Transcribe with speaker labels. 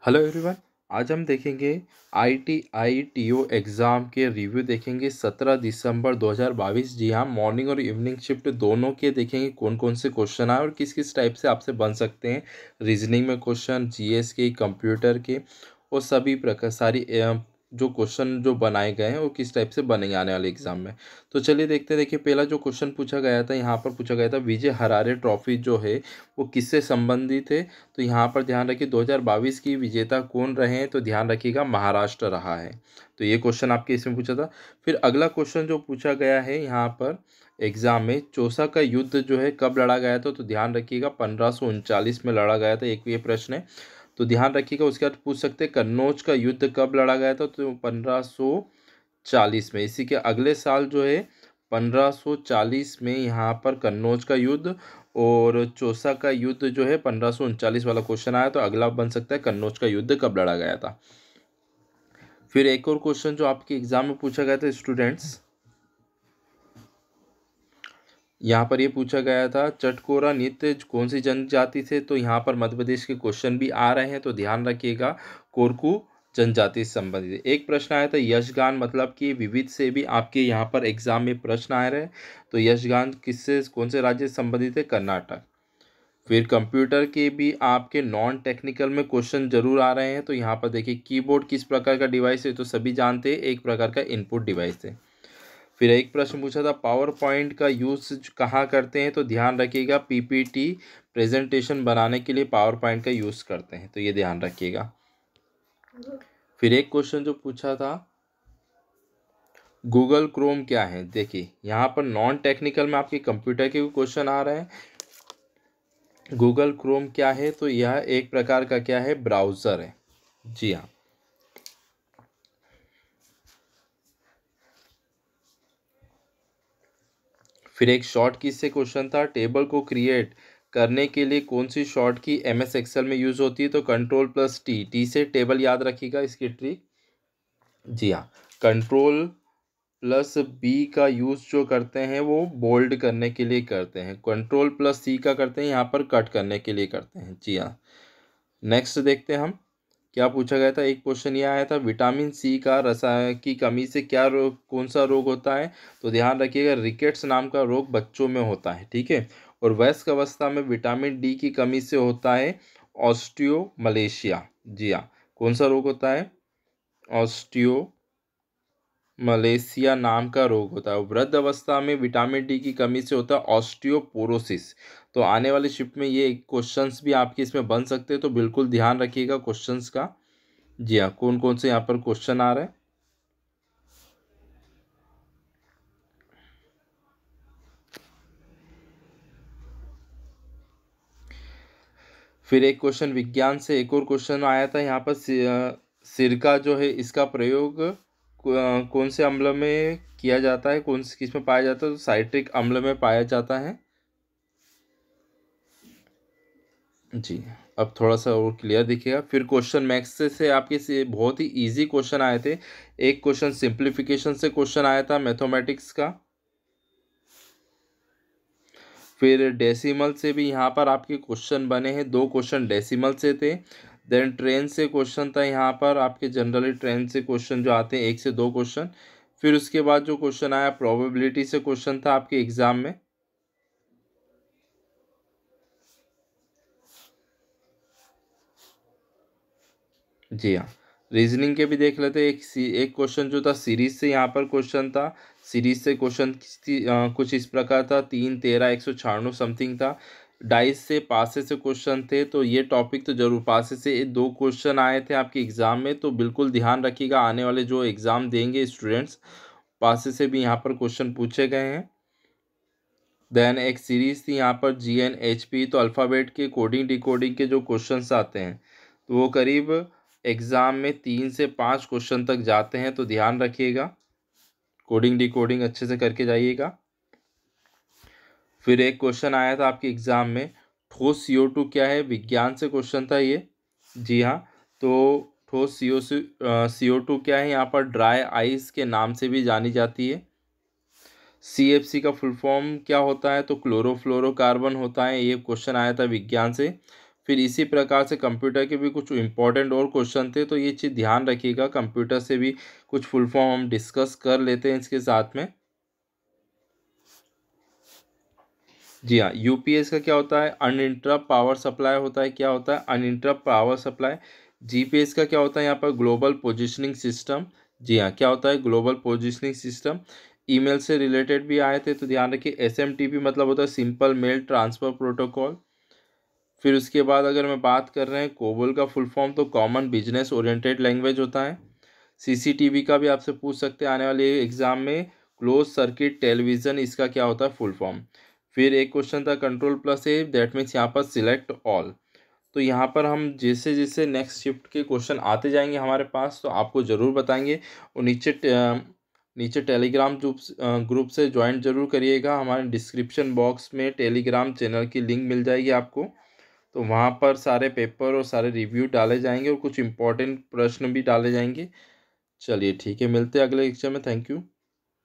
Speaker 1: Hello everyone. आज हम देखेंगे ITI TO एग्ज़ाम के रिव्यू देखेंगे 17 दिसंबर 2022। जी हाँ, मॉर्निंग और इवनिंग शिफ्ट दोनों के देखेंगे कौन कौन से क्वेश्चन आए और किस किस टाइप से आपसे बन सकते हैं। रीजनिंग में क्वेश्चन, जीएस के, कंप्यूटर के और सभी प्रकार सारी जो क्वेश्चन जो बनाए गए हैं वो किस टाइप से बनेंगे आने वाले एग्जाम में। तो चलिए देखते हैं। देखिए, पहला जो क्वेश्चन पूछा गया था, यहाँ पर पूछा गया था विजय हरारे ट्रॉफी जो है वो किससे संबंधित है। तो यहाँ पर ध्यान रखिए 2022 की विजेता कौन रहे हैं, तो ध्यान रखिएगा महाराष्ट्र रहा है। तो ये क्वेश्चन आपके इसमें पूछा था। फिर अगला क्वेश्चन जो पूछा गया है यहाँ पर एग्जाम में, चौसा का युद्ध जो है कब लड़ा गया था, तो ध्यान रखिएगा 1539 में लड़ा गया था। एक ये प्रश्न है, तो ध्यान रखिएगा। उसके बाद पूछ सकते हैं कन्नौज का युद्ध कब लड़ा गया था, तो 1540 में। इसी के अगले साल जो है 1540 में यहाँ पर कन्नौज का युद्ध और चौसा का युद्ध जो है 1539 वाला क्वेश्चन आया। तो अगला बन सकता है कन्नौज का युद्ध कब लड़ा गया था। फिर एक और क्वेश्चन जो आपके एग्जाम में पूछा गया था स्टूडेंट्स, यहाँ पर ये पूछा गया था चटकोरा नृत्य कौन सी जनजाति से। तो यहाँ पर मध्य प्रदेश के क्वेश्चन भी आ रहे हैं, तो ध्यान रखिएगा कोरकू जनजाति से संबंधित। एक प्रश्न आया था यशगान मतलब कि विविध से भी आपके यहाँ पर एग्जाम में प्रश्न आ रहे हैं। तो यशगान किससे कौन से राज्य से संबंधित है, कर्नाटक। फिर कंप्यूटर के भी आपके नॉन टेक्निकल में क्वेश्चन जरूर आ रहे हैं। तो यहाँ पर देखिए कीबोर्ड किस प्रकार का डिवाइस है, तो सभी जानते हैं एक प्रकार का इनपुट डिवाइस है। फिर एक प्रश्न पूछा था पावर पॉइंट का यूज कहाँ करते हैं, तो ध्यान रखिएगा पीपीटी प्रेजेंटेशन बनाने के लिए पावर पॉइंट का यूज़ करते हैं, तो ये ध्यान रखिएगा। फिर एक क्वेश्चन जो पूछा था गूगल क्रोम क्या है। देखिए यहाँ पर नॉन टेक्निकल में आपके कंप्यूटर के क्वेश्चन आ रहे हैं। गूगल क्रोम क्या है, तो यह एक प्रकार का क्या है, ब्राउज़र है। जी हाँ। फिर एक शॉर्ट की से क्वेश्चन था टेबल को क्रिएट करने के लिए कौन सी शॉर्ट की MS एक्सेल में यूज़ होती है, तो कंट्रोल+T। टी से टेबल याद रखिएगा इसकी ट्रिक। जी हाँ, कंट्रोल+B का यूज़ जो करते हैं वो बोल्ड करने के लिए करते हैं, कंट्रोल+C का करते हैं यहाँ पर कट करने के लिए करते हैं। जी हाँ। नेक्स्ट देखते हैं हम क्या पूछा गया था। एक क्वेश्चन ये आया था विटामिन सी का रसायन की कमी से क्या रोग, कौन सा रोग होता है, तो ध्यान रखिएगा रिकेट्स नाम का रोग बच्चों में होता है। ठीक है। और वयस्क अवस्था में विटामिन डी की कमी से होता है ऑस्टियोमलेशिया। जी हाँ, कौन सा रोग होता है, ऑस्टियोमलेशिया नाम का रोग होता है। वृद्ध अवस्था में विटामिन डी की कमी से होता है ऑस्टियोपोरोसिस। तो आने वाले शिफ्ट में ये क्वेश्चंस भी आपके इसमें बन सकते हैं, तो बिल्कुल ध्यान रखिएगा क्वेश्चंस का। जी हाँ, कौन कौन से यहाँ पर क्वेश्चन आ रहे हैं। फिर एक क्वेश्चन विज्ञान से एक और क्वेश्चन आया था यहाँ पर सिरका जो है इसका प्रयोग कौन से अम्ल में किया जाता है, कौन से किस में पाया जाता है, तो साइट्रिक अम्ल में पाया जाता है। जी, अब थोड़ा सा और क्लियर दिखेगा। फिर क्वेश्चन मैथ्स से आपके से बहुत ही इजी क्वेश्चन आए थे। एक क्वेश्चन सिंप्लीफिकेशन से क्वेश्चन आया था मैथमेटिक्स का। फिर डेसिमल से भी यहाँ पर आपके क्वेश्चन बने हैं, दो क्वेश्चन डेसिमल से थे। देन ट्रेन से क्वेश्चन था यहाँ पर आपके, जनरली ट्रेन से क्वेश्चन जो आते हैं 1 से 2 क्वेश्चन। फिर उसके बाद जो क्वेश्चन आया प्रोबेबिलिटी से क्वेश्चन था आपके एग्जाम में। जी हाँ, रीजनिंग के भी देख लेते। एक क्वेश्चन जो था सीरीज से यहाँ पर क्वेश्चन था। सीरीज से क्वेश्चन कुछ इस प्रकार था 3, 13, 196 समथिंग था। डाइस से पासे से क्वेश्चन थे, तो ये टॉपिक तो जरूर पासे से 2 क्वेश्चन आए थे आपके एग्जाम में, तो बिल्कुल ध्यान रखिएगा आने वाले जो एग्जाम देंगे स्टूडेंट्स, पासे से भी यहाँ पर क्वेश्चन पूछे गए हैं। देन एक सीरीज थी यहाँ पर GNHP, तो अल्फ़ाबेट के कोडिंग डिकोडिंग के जो क्वेश्चंस आते हैं तो वो करीब एग्ज़ाम में 3 से 5 क्वेश्चन तक जाते हैं, तो ध्यान रखिएगा कोडिंग डिकोडिंग अच्छे से करके जाइएगा। फिर एक क्वेश्चन आया था आपके एग्ज़ाम में ठोस CO2 क्या है, विज्ञान से क्वेश्चन था ये। जी हाँ, तो ठोस CO2 क्या है, यहाँ पर ड्राई आइस के नाम से भी जानी जाती है। CFC का फुल फॉर्म क्या होता है, तो क्लोरोफ्लोरोकार्बन होता है। ये क्वेश्चन आया था विज्ञान से। फिर इसी प्रकार से कंप्यूटर के भी कुछ इंपॉर्टेंट और क्वेश्चन थे, तो ये चीज़ ध्यान रखिएगा। कंप्यूटर से भी कुछ फुल फॉर्म हम डिस्कस कर लेते हैं इसके साथ में। जी हाँ, यूपीएस का क्या होता है? अनइंटरप्ट पावर सप्लाई होता है। क्या होता है? अनइंटरप्ट पावर सप्लाई। जीपीएस का क्या होता है? यहाँ पर ग्लोबल पोजिशनिंग सिस्टम। जी हाँ, क्या होता है? Global positioning system. ईमेल से रिलेटेड भी आए थे, तो ध्यान रखिए। एसएमटीपी मतलब होता है सिंपल मेल ट्रांसफर प्रोटोकॉल। फिर उसके बाद अगर मैं बात कर रहे हैं कोबोल का फुल फॉर्म, तो कॉमन बिजनेस ओरिएंटेड लैंग्वेज होता है। सीसीटीवी का भी आपसे पूछ सकते हैं आने वाले एग्जाम में। क्लोज सर्किट टेलीविजन, इसका क्या होता है फुल फॉर्म। फिर एक क्वेश्चन था control plus A, that means यहाँ पर सिलेक्ट ऑल। तो यहाँ पर हम जैसे जैसे नेक्स्ट शिफ्ट के क्वेश्चन आते जाएंगे हमारे पास, तो आपको ज़रूर बताएंगे। और नीचे टेलीग्राम ग्रुप से ज्वाइन जरूर करिएगा। हमारे डिस्क्रिप्शन बॉक्स में टेलीग्राम चैनल की लिंक मिल जाएगी आपको। तो वहाँ पर सारे पेपर और सारे रिव्यू डाले जाएंगे और कुछ इंपॉर्टेंट प्रश्न भी डाले जाएंगे। चलिए ठीक है, मिलते हैं अगले लेक्चर में। Thank you.